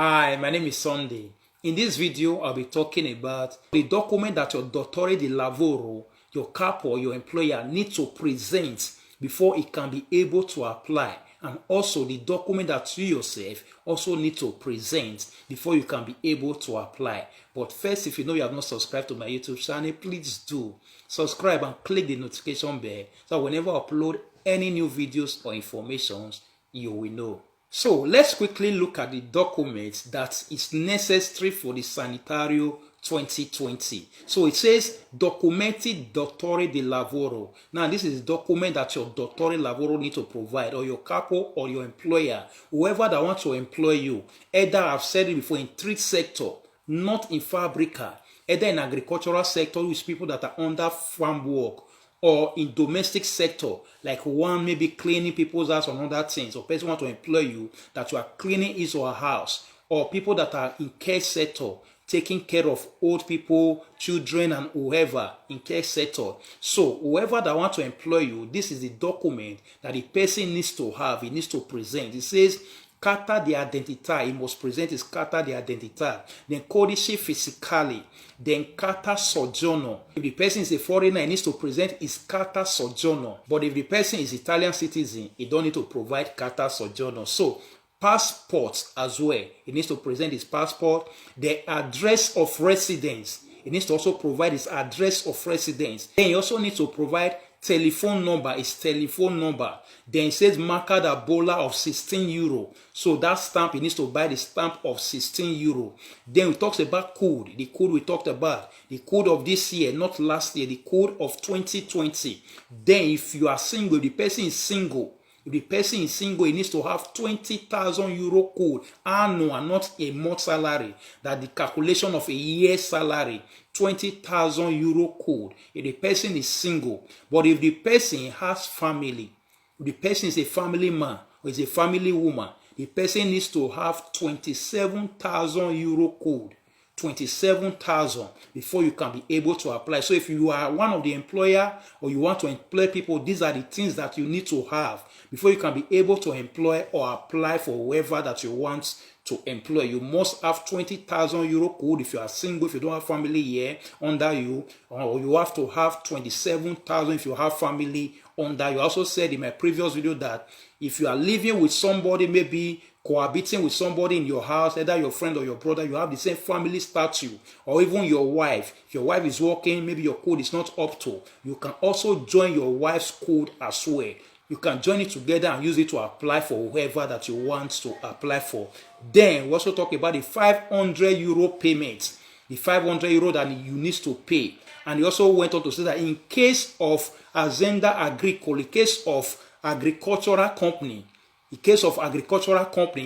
Hi, my name is Sunday. In this video, I'll be talking about the document that your datore di lavoro, your capo, your employer need to present before it can be able to apply, and also the document that you yourself also need to present before you can be able to apply. But first, if you know you have not subscribed to my YouTube channel, please do subscribe and click the notification bell so whenever I upload any new videos or informations, you will know. So let's quickly look at the document that is necessary for the Sanitario 2020. So it says Documenti Datore di Lavoro. Now this is a document that your datore di lavoro need to provide, or your capo or your employer, whoever that wants to employ you. Either I've said it before, in trade sector, not in fabrica, either in agricultural sector with people that are under farm work, or in domestic sector, like one maybe cleaning people's house or other things, or person want to employ you that you are cleaning his or her house, or people that are in care sector, taking care of old people, children, and whoever in care sector. So whoever that want to employ you, this is the document that the person needs to have, he needs to present. It says carta di identità, he must present his carta di identità, then codice fiscale, then carta soggiorno. If the person is a foreigner, he needs to present his carta soggiorno. But if the person is Italian citizen, he don't need to provide carta soggiorno. So passports as well, he needs to present his passport, the address of residence. He needs to also provide his address of residence. Then he also needs to provide telephone number, his telephone number. Then it says marca da bolla of 16 euro. So that stamp, he needs to buy the stamp of 16 euro. Then we talked about code. The code we talked about, the code of this year, not last year, the code of 2020. Then if you are single, if the person is single, if the person is single, he needs to have 20,000 euro code annual, not a month salary. That the calculation of a year's salary, 20,000 euro code. If the person is single, but if the person has family, if the person is a family man or is a family woman, the person needs to have 27,000 euro code. 27,000 before you can be able to apply. So if you are one of the employer or you want to employ people, these are the things that you need to have before you can be able to employ or apply for whoever that you want to employ. You must have 20,000 euro code if you are single, if you don't have family here under you, or you have to have 27,000 if you have family under you. I also said in my previous video that if you are living with somebody, maybe cohabiting with somebody in your house, either your friend or your brother, you have the same family statute, or even your wife. If your wife is working, maybe your code is not up to, you can also join your wife's code as well. You can join it together and use it to apply for whoever that you want to apply for. Then we also talk about the 500 euro payment, the 500 euro that you need to pay. And he also went on to say that in case of Azienda Agricole, in case of agricultural company,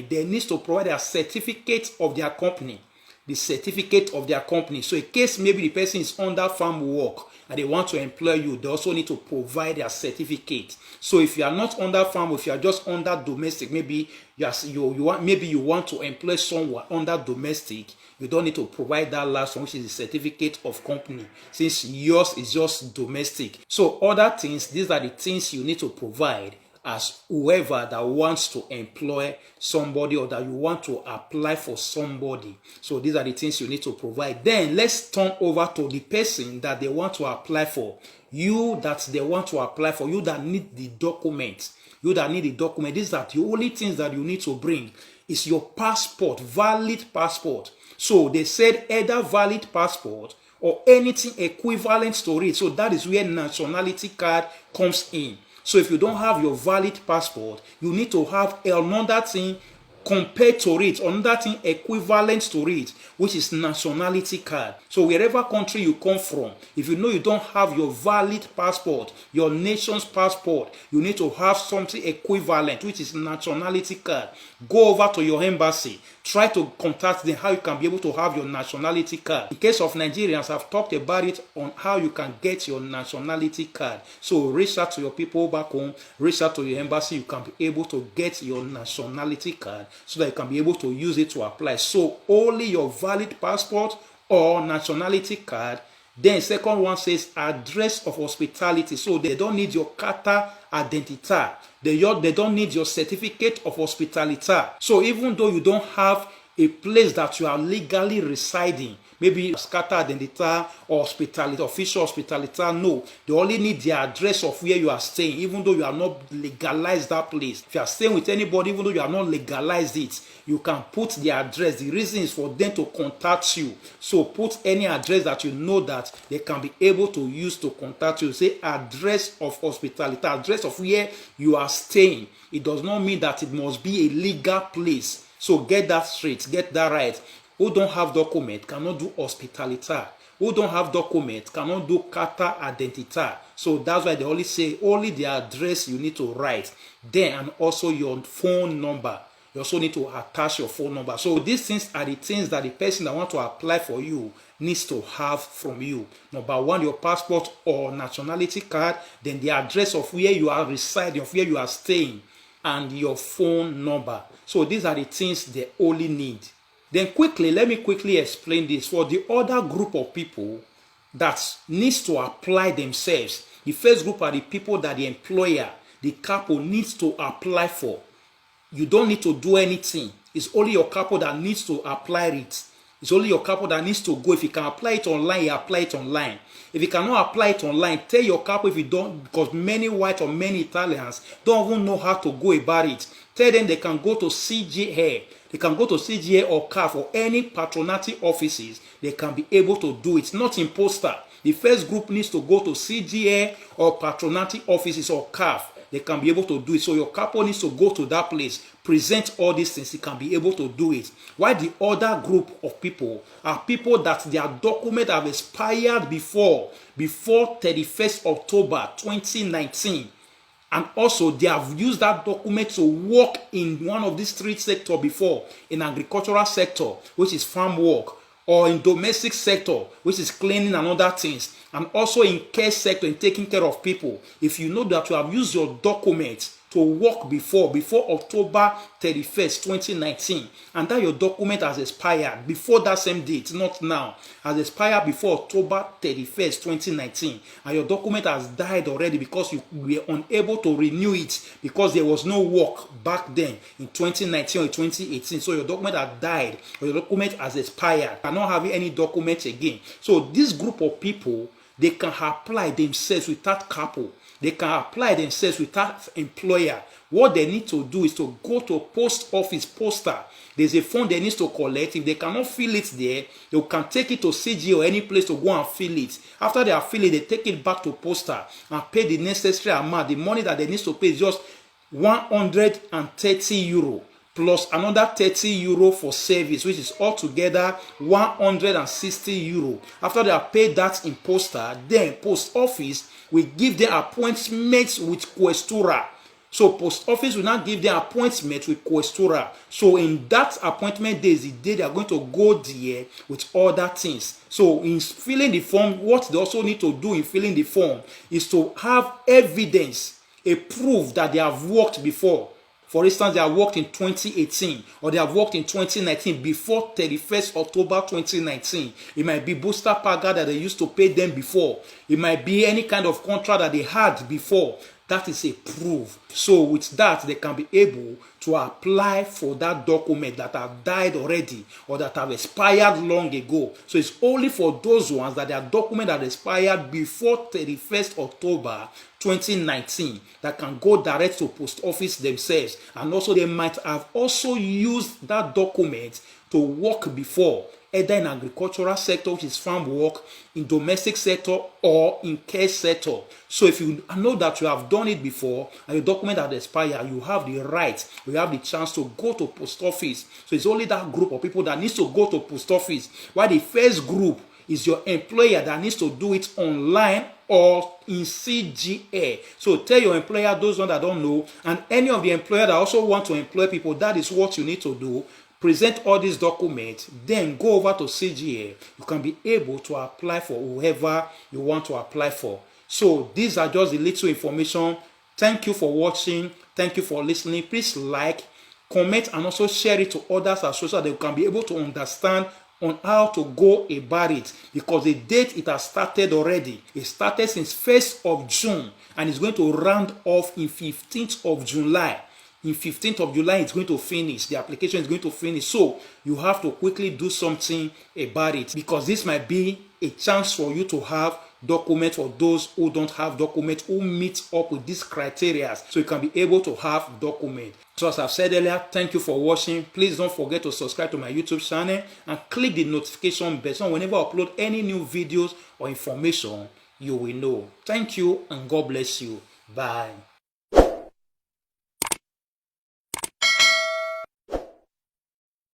they need to provide a certificate of their company. The certificate of their company. So in case maybe the person is under farm work and they want to employ you, they also need to provide their certificate. So if you are not under farm, if you are just under domestic, maybe you want to employ someone under domestic, you don't need to provide that last one, which is the certificate of company, since yours is just domestic. So other things, these are the things you need to provide as whoever that wants to employ somebody or that you want to apply for somebody. So these are the things you need to provide. Then let's turn over to the person that they want to apply for. You that they want to apply for, you that need the document. You that need the document. These are the only things that you need to bring. Is your passport, valid passport. So they said either valid passport or anything equivalent to it. So that is where nationality card comes in. So if you don't have your valid passport, you need to have another thing compared to it, another thing equivalent to it, which is nationality card. So wherever country you come from, if you know you don't have your valid passport, your nation's passport, you need to have something equivalent, which is nationality card. Go over to your embassy. Try to contact them how you can be able to have your nationality card. In case of Nigerians, I've talked about it on how you can get your nationality card. So reach out to your people back home, reach out to your embassy, you can be able to get your nationality card so that you can be able to use it to apply. So only your valid passport or nationality card. Then second one says address of hospitality. So they don't need your carta identità. They don't need your certificate of hospitality. So even though you don't have a place that you are legally residing. Maybe scatter identity or hospitality, official hospitality. No, they only need the address of where you are staying, even though you are not legalized that place. If you are staying with anybody, even though you are not legalized it, you can put the address. The reason is for them to contact you. So put any address that you know that they can be able to use to contact you. Say address of hospitality, address of where you are staying. It does not mean that it must be a legal place. So get that straight, get that right. Who don't have document cannot do hospitality. Who don't have document cannot do kata identita. So that's why they only say only the address you need to write. Then and also your phone number. You also need to attach your phone number. So these things are the things that the person that want to apply for you needs to have from you. Number one, your passport or nationality card. Then the address of where you are residing, of where you are staying, and your phone number. So these are the things they only need. Then let me quickly explain this. For the other group of people that needs to apply themselves, the first group are the people that the employer, the capo, needs to apply for. You don't need to do anything. It's only your capo that needs to apply it. It's only your capo that needs to go. If you can apply it online, you apply it online. If you cannot apply it online, tell your capo if you don't, because many white or many Italians don't even know how to go about it. Tell them they can go to CGA. They can go to CGA or CAF or any patronati offices. They can be able to do it. Not imposter. The first group needs to go to CGA or patronati offices or CAF. They can be able to do it. So your capo needs to go to that place, present all these things. He can be able to do it. While the other group of people are people that their document have expired before 31st October 2019. And also, they have used that document to work in one of these three sectors before, in agricultural sector, which is farm work, or in domestic sector, which is cleaning and other things, and also in care sector, in taking care of people. If you know that you have used your document to work before October 31st, 2019, and that your document has expired before that same date, not now, has expired before October 31st, 2019, and your document has died already because you were unable to renew it because there was no work back then in 2019 or 2018. So your document has died, or your document has expired. You are not having any documents again. So this group of people, they can apply themselves without capo. They can apply themselves without employer. What they need to do is to go to post office poster. There's a form they need to collect. If they cannot fill it there, they can take it to CG or any place to go and fill it. After they have filled it, they take it back to poster and pay the necessary amount. The money that they need to pay is just 130 euro. Plus another 30 euro for service, which is altogether 160 euro. After they have paid that in poster, then post office will give them appointments with Questura. So post office will now give them appointment with Questura. So in that appointment day is the day they are going to go there with other things. So in filling the form, what they also need to do in filling the form is to have evidence, a proof that they have worked before. For instance, they have worked in 2018 or they have worked in 2019 before 31st October 2019. It might be booster paga that they used to pay them before. It might be any kind of contract that they had before. That is a proof. So with that, they can be able to apply for that document that have died already or that have expired long ago. So it's only for those ones that their document that expired before 31st October 2019 that can go direct to post office themselves. And also they might have also used that document to work before, either in agricultural sector, which is farm work, in domestic sector, or in care sector. So if you know that you have done it before and your document has expired, you have the right, you have the chance to go to post office. So it's only that group of people that needs to go to post office. While the first group is your employer that needs to do it online or in CGA. So tell your employer, those ones that don't know, and any of the employer that also want to employ people, that is what you need to do. Present all these documents, then go over to CGA. You can be able to apply for whoever you want to apply for. So these are just the little information. Thank you for watching. Thank you for listening. Please like, comment, and also share it to others as well so that they can be able to understand on how to go about it, because the date it has started already. It started since 1st of June and it's going to round off in 15th of July. In 15th of July, it's going to finish. The application is going to finish. So you have to quickly do something about it, because this might be a chance for you to have documents for those who don't have documents, who meet up with these criteria, so you can be able to have documents. So as I've said earlier, thank you for watching. Please don't forget to subscribe to my YouTube channel and click the notification bell so whenever I upload any new videos or information, you will know. Thank you and God bless you. Bye.